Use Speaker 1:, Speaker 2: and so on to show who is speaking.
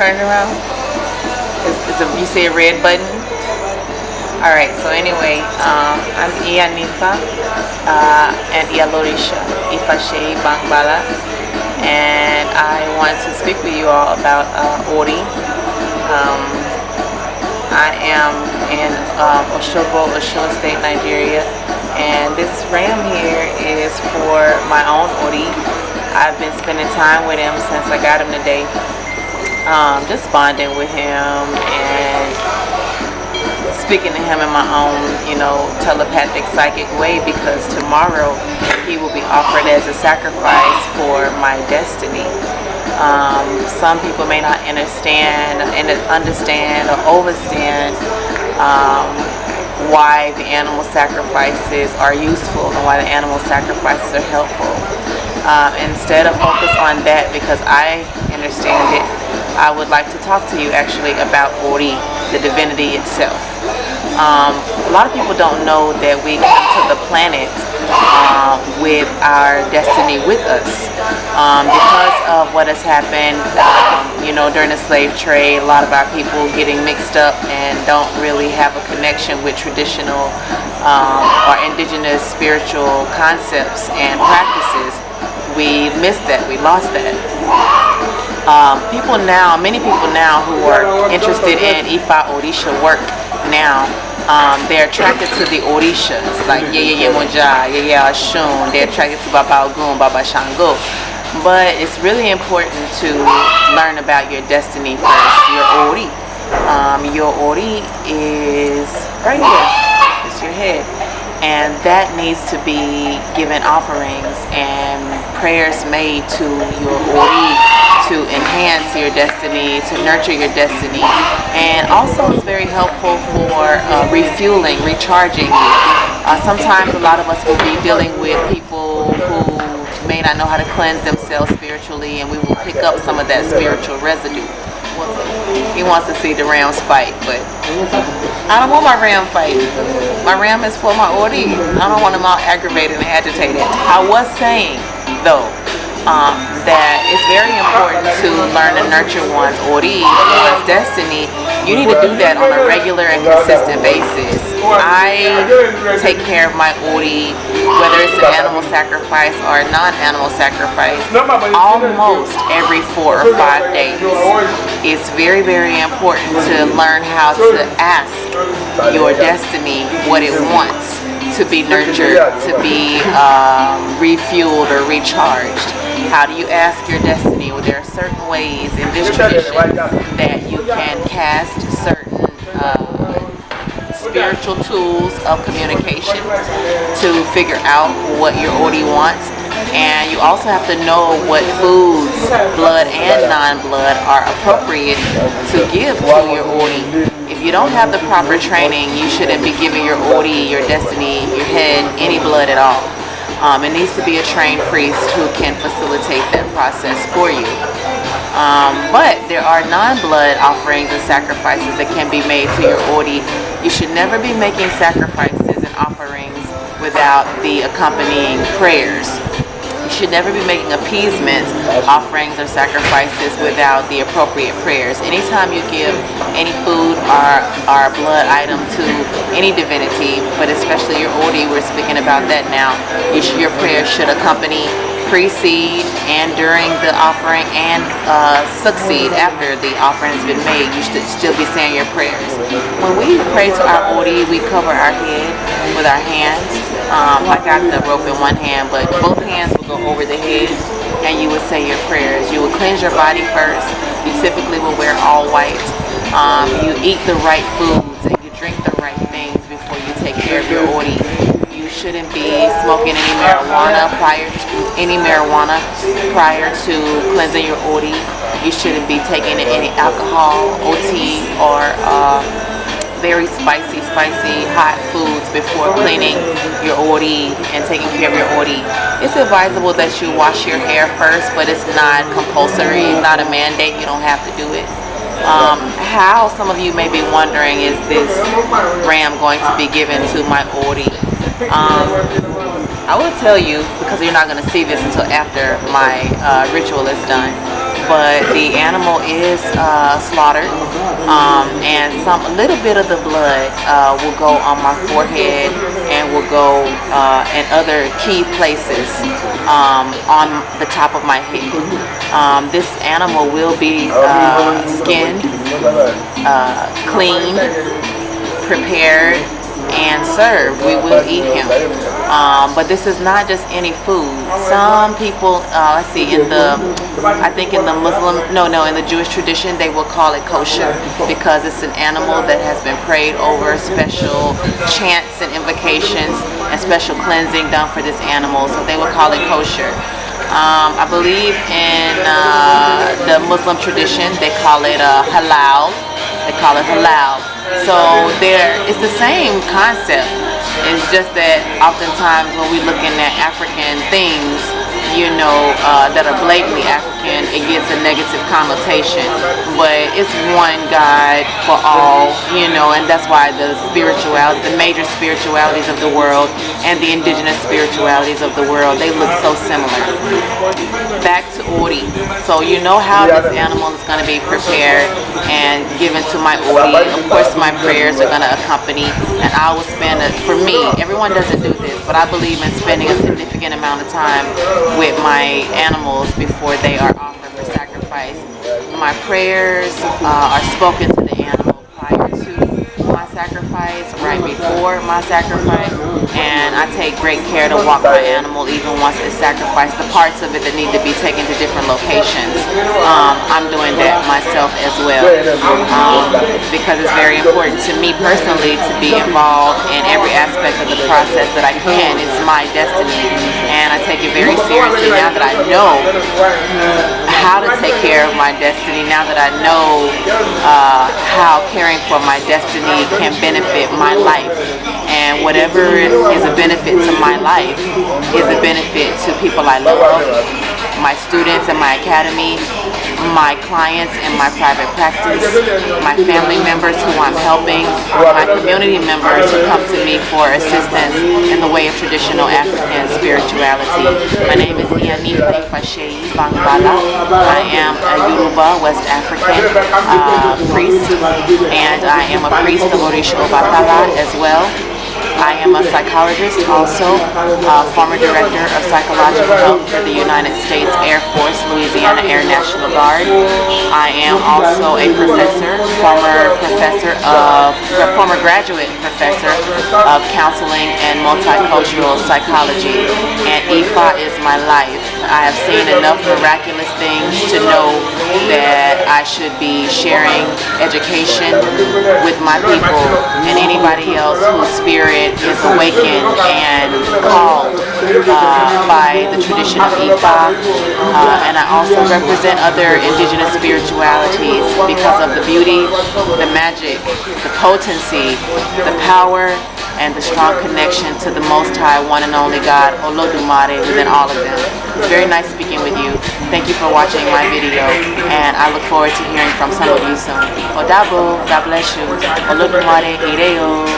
Speaker 1: turn it around. You say a red button. All right. So anyway, I'm Iyanifa and Iyalorisha Ifashe Bangbala, and I want to speak with you all about Ori. I am in Osogbo State, Nigeria, and this ram here is for my own Ori. I've been spending time with him since I got him today, just bonding with him and speaking to him in my own, telepathic, psychic way, because tomorrow he will be offered as a sacrifice for my destiny. Some people may not understand or overstand why the animal sacrifices are useful and why the animal sacrifices are helpful. Instead of focus on that, because I understand it, I would like to talk to you actually about Ori, the divinity itself. A lot of people don't know that we come to the planet with our destiny with us. Because of what has happened, during the slave trade, a lot of our people getting mixed up and don't really have a connection with traditional or indigenous spiritual concepts and practices. We missed that, we lost that. Many people now who are interested in Ifa Orisha work now, they're attracted to the Orishas, like Yeye Moja, Yeye Ashun. They're attracted to Baba Ogun, Baba Shango. But it's really important to learn about your destiny first, your Ori. Your Ori is right here. It's your head. And that needs to be given offerings and prayers made to your Ori to enhance your destiny, to nurture your destiny. And also it's very helpful for refueling, recharging you. Sometimes a lot of us will be dealing with people who may not know how to cleanse themselves spiritually, and we will pick up some of that spiritual residue. He wants to see the rams fight, but I don't want my ram fighting. My ram is for my Ori. I don't want him all aggravated and agitated. I was saying, though, that it's very important to learn to nurture one's Ori, one's destiny. You need to do that on a regular and consistent basis. I take care of my Ori, whether it's an animal sacrifice or a non-animal sacrifice, almost every 4 or 5 days. It's very, very important to learn how to ask your destiny what it wants to be nurtured, to be refueled or recharged. How do you ask your destiny? Well, there are certain ways in this tradition that you can cast certain spiritual tools of communication to figure out what your Ori wants. And you also have to know what foods, blood and non-blood, are appropriate to give to your Ori. If you don't have the proper training, you shouldn't be giving your Ori, your destiny, your head, any blood at all. It needs to be a trained priest who can facilitate that process for you. But there are non-blood offerings and sacrifices that can be made to your Ori. You should never be making sacrifices and offerings without the accompanying prayers. You should never be making appeasements, offerings, or sacrifices without the appropriate prayers. Anytime you give any food or blood item to any divinity, but especially your Ori, we're speaking about that now, your prayers should accompany, precede, and during the offering, and succeed after the offering has been made. You should still be saying your prayers. When we pray to our Ori, we cover our head with our hands. I got the rope in one hand, but both hands will go over the head, and you would say your prayers. You will cleanse your body first. You typically will wear all white. You eat the right foods and you drink the right things before you take care of your Ori. You shouldn't be smoking any marijuana prior to cleansing your Ori. You shouldn't be taking any alcohol, OT, or very spicy, hot foods before cleaning your Ori and taking care of your Ori. It's advisable that you wash your hair first, but it's not compulsory. It's not a mandate. You don't have to do it. How, some of you may be wondering, is this ram going to be given to my Ori? I will tell you, because you're not going to see this until after my ritual is done. but the animal is slaughtered, and a little bit of the blood will go on my forehead and will go in other key places on the top of my head. This animal will be skinned, cleaned, prepared, and served. We will eat him. But this is not just any food. Some people, let's see, I think in the in the Jewish tradition, they will call it kosher because it's an animal that has been prayed over, special chants and invocations and special cleansing done for this animal. So they will call it kosher. I believe in the Muslim tradition, they call it halal. They call it halal. So it's the same concept. It's just that oftentimes when we're looking at African things, that are blatantly African, it gets a negative connotation. But it's one God for all, and that's why the major spiritualities of the world and the indigenous spiritualities of the world, they look so similar. Back to Ori. So you know how this animal is going to be prepared and given to my Ori. Of course my prayers are going to accompany, and I will spend for me, everyone doesn't do this, but I believe in spending a significant amount of time with my animals before they are offered for sacrifice. My prayers are spoken to the animal prior to my sacrifice, right before my sacrifice, and I take great care to walk my animal even once it's sacrificed. The parts of it that need to be taken to different locations, I'm doing that myself as well, because it's very important to me personally to be involved in every aspect of the process that I can. It's my destiny, and I take it very seriously now that I know how to take care of my destiny, now that I know how caring for my destiny can benefit my life, and whatever is a benefit to my life is a benefit to people I love, my students in my academy, my clients in my private practice, my family members who I'm helping, my community members who come to me for assistance in the way of traditional African spirituality. My name is Iyanife Fasheyi Bangbala. I am a Yoruba West African priest, and I am a priest of Orisha Obatala as well. I am a psychologist, also former director of psychological health for the United States Air Force, Louisiana Air National Guard. I am also a former graduate professor of counseling and multicultural psychology, and Ifa is my life. I have seen enough miraculous things to know that I should be sharing education with my people and anybody else whose spirit is awakened and called by the tradition of Ifa, and I also represent other indigenous spiritualities because of the beauty, the magic, the potency, the power, and the strong connection to the Most High, one and only God, Olodumare, within all of them. It's very nice speaking with you. Thank you for watching my video, and I look forward to hearing from some of you soon. Odabo, God bless you. Olodumare, Ireo.